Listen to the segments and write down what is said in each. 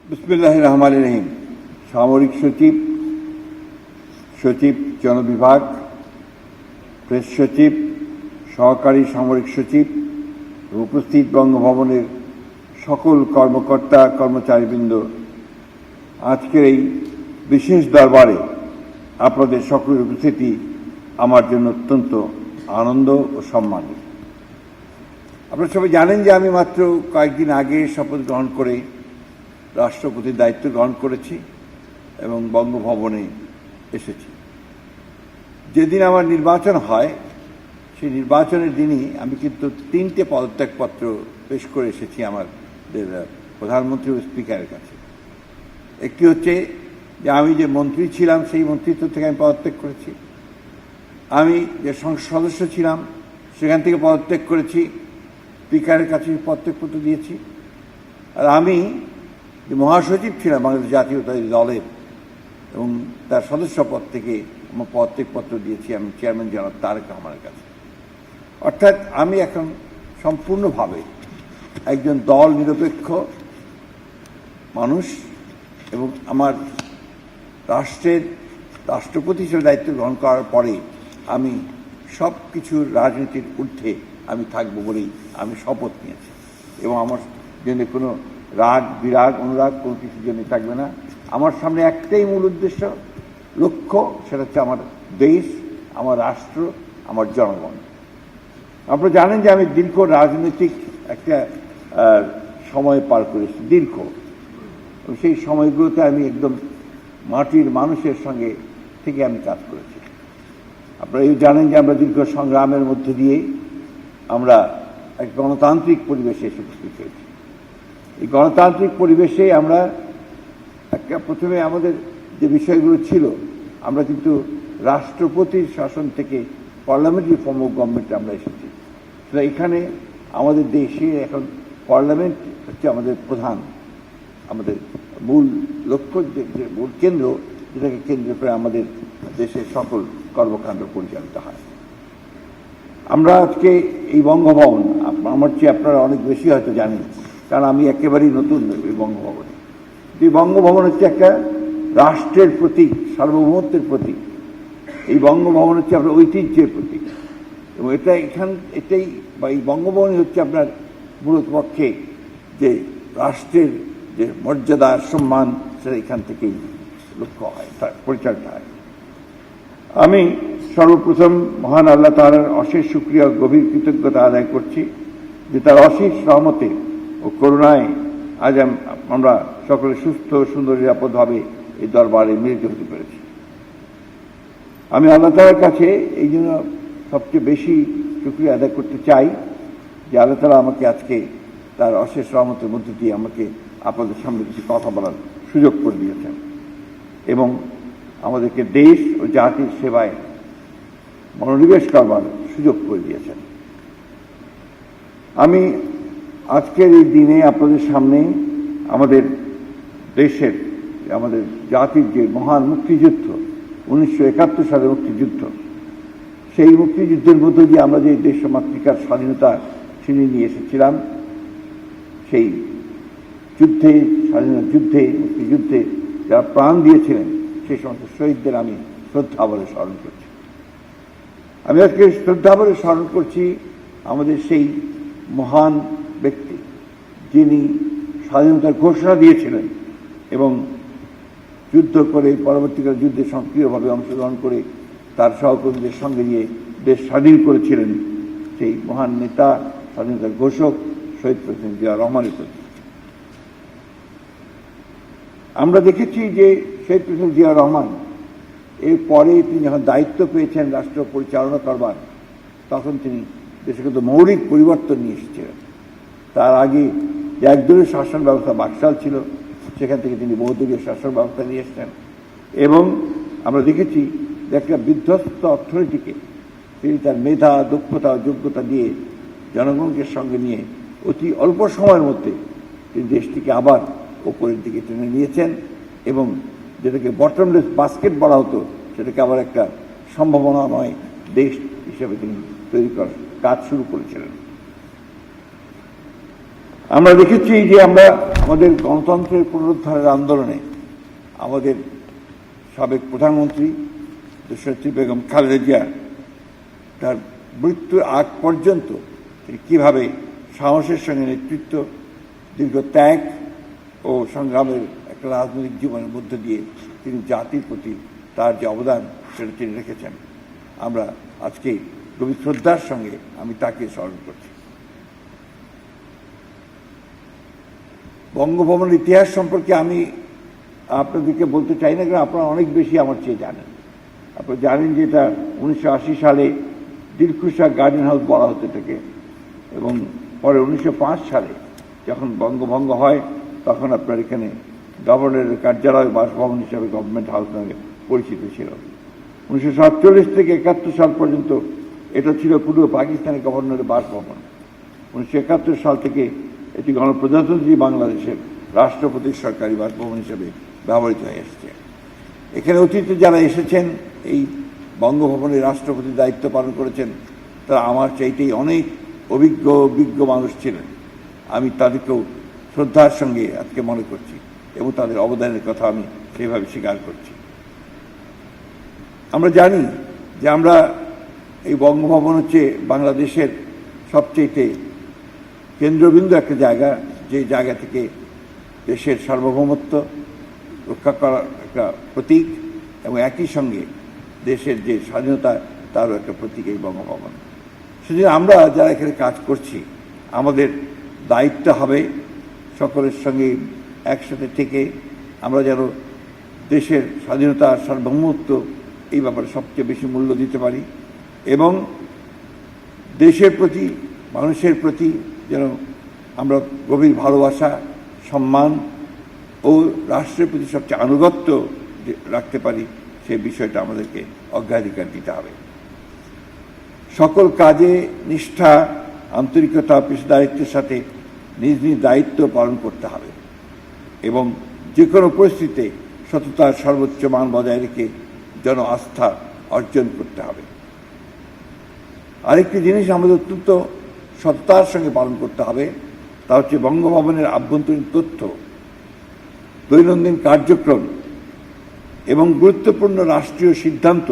বিসমিল্লাহির রহমানির রহিম। সামরিক সচিব, সচিব জনবিভাগ, প্রেস সচিব, সহকারী সামরিক সচিব, উপস্থিত বঙ্গভবনের সকল কর্মকর্তা কর্মচারীবৃন্দ, আজকের এই বিশেষ দরবারে আপনাদের সকলের উপস্থিতি আমার জন্য অত্যন্ত আনন্দ ও সম্মানের। আপনারা সবাই জানেন যে আমি মাত্র কয়েকদিন আগে শপথ গ্রহণ করে রাষ্ট্রপতির দায়িত্ব গ্রহণ করেছি এবং বঙ্গভবনে এসেছি। যেদিন আমার নির্বাচন হয় সেই নির্বাচনের দিনই আমি কিন্তু 3টে পদত্যাগপত্র পেশ করে এসেছি আমাদের প্রধানমন্ত্রী ও স্পিকারের কাছে। একটি হচ্ছে যে আমি যে মন্ত্রী ছিলাম সেই মন্ত্রিত্ব থেকে আমি পদত্যাগ করেছি, আমি যে সংসদ সদস্য ছিলাম সেখান থেকে পদত্যাগ করেছি, স্পিকারের কাছে পদত্যাগপত্র দিয়েছি। আর আমি যে মহাসচিব ছিলাম বাংলাদেশ জাতীয়তাবাদী দলের এবং তার সদস্য পদ থেকে আমার পদত্যাগপত্র দিয়েছি আমি চেয়ারম্যান জনাব তারেক রহমানের কাছে। অর্থাৎ আমি এখন সম্পূর্ণভাবে একজন দল নিরপেক্ষ মানুষ এবং আমার রাষ্ট্রের রাষ্ট্রপতি হিসেবে দায়িত্ব গ্রহণ করার পরে আমি সব কিছুর রাজনীতির ঊর্ধ্বে আমি থাকবো বলেই আমি শপথ নিয়েছি এবং আমার জন্য কোনো রাগ বিরাগ অনুরাগ কোনো কিছুর জন্য থাকবে না। আমার সামনে একটাই মূল উদ্দেশ্য, লক্ষ্য, সেটা হচ্ছে আমার দেশ, আমার রাষ্ট্র, আমার জনগণ। আপনারা জানেন যে আমি দীর্ঘ রাজনৈতিক একটা সময় পার করেছি, দীর্ঘ। সেই সময়গুলোতে আমি একদম মাটির মানুষের সঙ্গে থেকে আমি কাজ করেছি। আপনারা এই জানেন যে আমরা দীর্ঘ সংগ্রামের মধ্যে দিয়ে আমরা এক গণতান্ত্রিক পরিবেশে এসে উপস্থিত হয়েছি। এই গণতান্ত্রিক পরিবেশে আমরা একটা প্রথমে আমাদের যে বিষয়গুলো ছিল, আমরা কিন্তু রাষ্ট্রপতির শাসন থেকে পার্লামেন্টারি ফর্ম অফ গভর্নমেন্টে আমরা এসেছি। তো এখানে আমাদের দেশে এখন পার্লামেন্ট হচ্ছে আমাদের প্রধান, আমাদের মূল লক্ষ্য, যে মূল কেন্দ্র, যেটাকে কেন্দ্র করে আমাদের দেশের সকল কর্মকাণ্ড পরিচালিত হয়। আমরা আজকে এই বঙ্গভবন, আমার চেয়ে আপনারা অনেক বেশি হয়তো জানেন, কারণ আমি একেবারেই নতুন এই বঙ্গভবনে। এই বঙ্গভবন হচ্ছে একটা রাষ্ট্রের প্রতীক, সার্বভৌমত্বের প্রতীক। এই বঙ্গভবন হচ্ছে আপনার ঐতিহ্যের প্রতীক এবং এটাই বা এই বঙ্গভবনই হচ্ছে আপনার মূলত পক্ষে যে রাষ্ট্রের যে মর্যাদা সম্মান, সেটা এখান থেকেই লক্ষ্য হয়, পরিচালিত হয়। আমি সর্বপ্রথম মহান আল্লাহ তাআলার অশেষ শুকরিয়া ও গভীর কৃতজ্ঞতা আদায় করছি যে তার অশেষ রহমতে ও করুণায় আজ আমরা সকলে সুস্থ সুন্দর নিরাপদভাবে এই দরবারে মিলিত হতে পেরেছি। আমি আল্লাহ তাআলার কাছে এই জন্য সবচেয়ে বেশি শুকরিয়া আদায় করতে চাই যে আল্লাহ তাআলা আমাকে আজকে তার অশেষ রহমতের মধ্যে দিয়ে আমাকে আপনাদের সামনে কিছু কথা বলার সুযোগ করে দিয়েছেন এবং আমাদেরকে দেশ ও জাতির সেবায় মনোনিবেশ করবার সুযোগ করে দিয়েছেন। আমি আজকের এই দিনে আপনাদের সামনে আমাদের দেশের, আমাদের জাতির যে মহান মুক্তিযুদ্ধ, 1971 সালের মুক্তিযুদ্ধ, সেই মুক্তিযুদ্ধের মধ্যে দিয়ে আমরা যে দেশ মাতৃকার স্বাধীনতা ছিনিয়ে নিয়ে এসেছিলাম, সেই যুদ্ধে, স্বাধীনতা যুদ্ধে, মুক্তিযুদ্ধে যারা প্রাণ দিয়েছিলেন সেই সমস্ত শহীদদের আমি শ্রদ্ধাভরে স্মরণ করছি। আমি আজকে শ্রদ্ধাভরে স্মরণ করছি আমাদের সেই মহান ব্যক্তি যিনি স্বাধীনতার ঘোষণা দিয়েছিলেন এবং যুদ্ধ করে পরবর্তীকালে যুদ্ধে সক্রিয়ভাবে অংশগ্রহণ করে তার সহকর্মীদের সঙ্গে নিয়ে দেশ স্বাধীন করেছিলেন সেই মহান নেতা, স্বাধীনতার ঘোষক শহীদ প্রেসিডেন্ট জিয়াউর রহমানের প্রতি। আমরা দেখেছি যে শহীদ প্রেসিডেন্ট জিয়াউর রহমান এরপরে তিনি যখন দায়িত্ব পেয়েছেন রাষ্ট্র পরিচালনা করবার, তখন তিনি দেশে কিন্তু মৌলিক পরিবর্তন নিয়ে এসেছিলেন। তার আগে যে একদলীয় শাসন ব্যবস্থা বাকশাল ছিল, সেখান থেকে তিনি বহুদলীয় শাসন ব্যবস্থা নিয়ে এসেছেন এবং আমরা দেখেছি যে একটা বিধ্বস্ত অর্থনীতিকে তিনি তার মেধা, দক্ষতা, যোগ্যতা দিয়ে জনগণকে সঙ্গে নিয়ে অতি অল্প সময়ের মধ্যে তিনি দেশটিকে আবার ওপরের দিকে টেনে নিয়েছেন এবং যেটাকে বটমলেস বাস্কেট বলা হতো, সেটাকে আবার একটা সম্ভাবনাময় দেশ হিসেবে তিনি তৈরি করার কাজ শুরু করেছিলেন। আমরা দেখেছি যে আমরা আমাদের গণতন্ত্রের পুনরুদ্ধারের আন্দোলনে আমাদের সাবেক প্রধানমন্ত্রী দেশনেত্রী বেগম খালেদা জিয়া তার মৃত্যুর আগ পর্যন্ত তিনি কীভাবে সাহসের সঙ্গে নেতৃত্ব, দীর্ঘ ত্যাগ ও সংগ্রামের একটা রাজনৈতিক জীবনের মধ্য দিয়ে তিনি জাতির প্রতি তার যে অবদান সেটা তিনি রেখেছেন। আমরা আজকে গভীর শ্রদ্ধার সঙ্গে আমি তাকে স্মরণ করছি। বঙ্গভবনের ইতিহাস সম্পর্কে আমি আপনাদেরকে বলতে চাই না, কারণ আপনারা অনেক বেশি আমার চেয়ে জানেন। আপনারা জানেন যে এটা 1980 সালে দিলখুশ শাহ গার্ডেন হাউস বলা হতো এটাকে, এবং পরে 1905 সালে যখন বঙ্গভঙ্গ হয় তখন আপনার এখানে গভর্নরের কার্যালয় বাসভবন হিসাবে গভর্নমেন্ট হাউস নামে পরিচিত ছিল। 1947 থেকে 71 সাল পর্যন্ত এটা ছিল পূর্ব পাকিস্তানের গভর্নরের বাসভবন। 1971 সাল থেকে এটি গণপ্রজাতন্ত্রী বাংলাদেশের রাষ্ট্রপতির সরকারি বাসভবন হিসেবে ব্যবহৃত হয়ে এসেছে। এখানে অতীতে যারা এসেছেন এই বঙ্গভবনের রাষ্ট্রপতির দায়িত্ব পালন করেছেন তারা আমার চাইতেই অনেক অভিজ্ঞ মানুষ ছিলেন। আমি তাদেরকেও শ্রদ্ধার সঙ্গে আজকে মনে করছি এবং তাদের অবদানের কথা আমি সেইভাবে স্বীকার করছি। আমরা জানি যে আমরা এই বঙ্গভবন হচ্ছে বাংলাদেশের সবচেয়ে কেন্দ্রবিন্দু একটা জায়গা, যে জায়গা থেকে দেশের সার্বভৌমত্ব রক্ষা করার একটা প্রতীক এবং একই সঙ্গে দেশের যে স্বাধীনতা তারও একটা প্রতীক এই বঙ্গভবন। সেজন্য আমরা যারা এখানে কাজ করছি আমাদের দায়িত্ব হবে সকলের সঙ্গে একসাথে থেকে আমরা যেন দেশের স্বাধীনতা সার্বভৌমত্ব এই ব্যাপারে সবচেয়ে বেশি মূল্য দিতে পারি এবং দেশের প্রতি মানুষের প্রতি যেন আমরা গভীর ভালোবাসা, সম্মান ও রাষ্ট্রের প্রতি সবচেয়ে আনুগত্য রাখতে পারি, সেই বিষয়টা আমাদেরকে অগ্রাধিকার দিতে হবে। সকল কাজে নিষ্ঠা, আন্তরিকতা, পেশাদারিত্বের সাথে নিজ নিজ দায়িত্ব পালন করতে হবে এবং যে কোনো পরিস্থিতিতে সততার সর্বোচ্চ মান বজায় রেখে জন আস্থা অর্জন করতে হবে। আরেকটি জিনিস আমাদের অত্যন্ত সততার সঙ্গে পালন করতে হবে, তা হচ্ছে বঙ্গভবনের আভ্যন্তরীণ তথ্য, দৈনন্দিন কার্যক্রম এবং গুরুত্বপূর্ণ রাষ্ট্রীয় সিদ্ধান্ত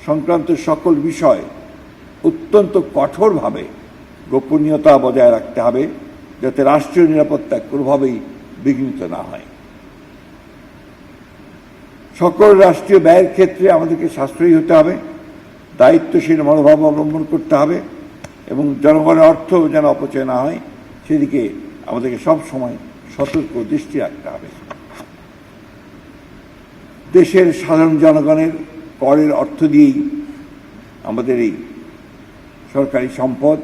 সংক্রান্ত সকল বিষয় অত্যন্ত কঠোরভাবে গোপনীয়তা বজায় রাখতে হবে, যাতে রাষ্ট্রীয় নিরাপত্তা কোনোভাবেই বিঘ্নিত না হয়। সকল রাষ্ট্রীয় ব্যয়ের ক্ষেত্রে আমাদেরকে সাশ্রয়ী হতে হবে, দায়িত্বশীল মনোভাব অবলম্বন করতে হবে এবং জনগণের অর্থ যেন অপচয় না হয় সেদিকে আমাদেরকে সব সময় সতর্ক দৃষ্টি রাখতে হবে। দেশের সাধারণ জনগণের করের অর্থ দিয়েই আমাদের এই সরকারি সম্পদ,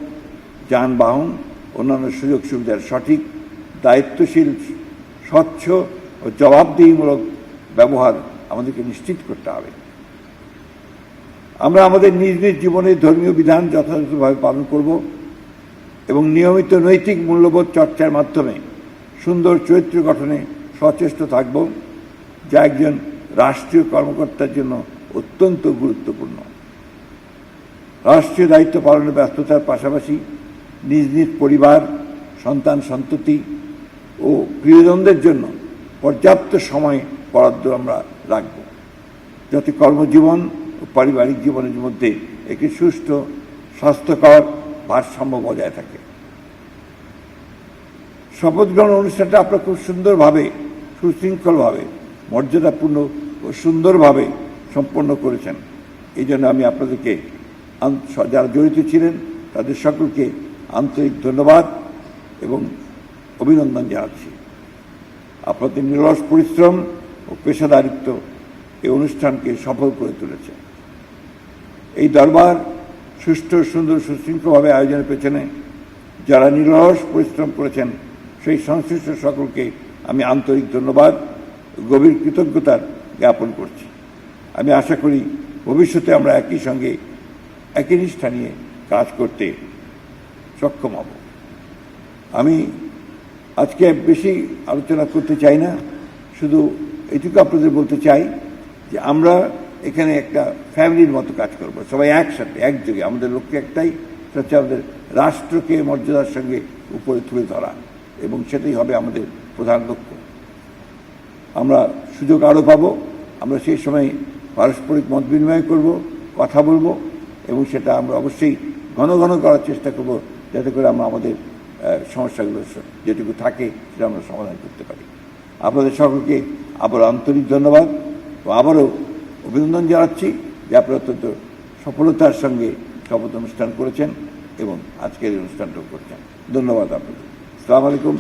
যানবাহন, অন্যান্য সুযোগ সুবিধার সঠিক, দায়িত্বশীল, স্বচ্ছ ও জবাবদিহিমূলক ব্যবহার আমাদেরকে নিশ্চিত করতে হবে। আমরা আমাদের নিজ নিজ জীবনের ধর্মীয় বিধান যথাযথভাবে পালন করব এবং নিয়মিত নৈতিক মূল্যবোধ চর্চার মাধ্যমে সুন্দর চরিত্র গঠনে সচেষ্ট থাকব, যা একজন রাষ্ট্রীয় কর্মকর্তার জন্য অত্যন্ত গুরুত্বপূর্ণ। রাষ্ট্রীয় দায়িত্ব পালনের ব্যস্ততার পাশাপাশি নিজ নিজ পরিবার, সন্তান সন্ততি ও প্রিয়জনদের জন্য পর্যাপ্ত সময় বরাদ্দ আমরা রাখব, যাতে কর্মজীবন ও পারিবারিক জীবনের মধ্যে একটি সুষ্ঠু, স্বাস্থ্যকর ভারসাম্য বজায় থাকে। শপথ গ্রহণ অনুষ্ঠানটা আপনারা খুব সুন্দরভাবে, সুশৃঙ্খলভাবে, মর্যাদাপূর্ণ ও সুন্দরভাবে সম্পন্ন করেছেন। এই জন্য আমি আপনাদেরকে, যারা জড়িত ছিলেন তাদের সকলকে আন্তরিক ধন্যবাদ এবং অভিনন্দন জানাচ্ছি। আপনাদের নিরলস পরিশ্রম ও পেশাদারিত্ব এই অনুষ্ঠানকে সফল করে তুলেছে। এই দরবার সুষ্ঠু, সুন্দর, সুশৃঙ্খলভাবে আয়োজনের পেছনে যারা নিরলস পরিশ্রম করেছেন সেই সংশ্লিষ্ট সকলকে আমি আন্তরিক ধন্যবাদ, গভীর কৃতজ্ঞতার জ্ঞাপন করছি। আমি আশা করি ভবিষ্যতে আমরা একই সঙ্গে একই নিষ্ঠা নিয়ে কাজ করতে সক্ষম হব। আমি আজকে বেশি আলোচনা করতে চাই না, শুধু এটুকু আপনাদের বলতে চাই যে আমরা এখানে একটা ফ্যামিলির মতো কাজ করব, সবাই একসাথে একযোগে। আমাদের লক্ষ্য একটাই, সেটা হচ্ছে আমাদের রাষ্ট্রকে মর্যাদার সঙ্গে উপরে তুলে ধরা এবং সেটাই হবে আমাদের প্রধান লক্ষ্য। আমরা সুযোগ আরও পাবো, আমরা সেই সময় পারস্পরিক মত বিনিময় করব, কথা বলবো, এবং সেটা আমরা অবশ্যই ঘন ঘন করার চেষ্টা করব, যাতে করে আমরা আমাদের সমস্যাগুলো যেটুকু থাকে সেটা আমরা সমাধান করতে পারি। আপনাদের সকলকে আবার আন্তরিক ধন্যবাদ ও আবারও অভিনন্দন জানাচ্ছি যে আপনারা অত্যন্ত সফলতার সঙ্গে শপথ অনুষ্ঠান করেছেন এবং আজকের এই অনুষ্ঠানটাও করছেন। ধন্যবাদ আপনাদের। আসসালামু আলাইকুম।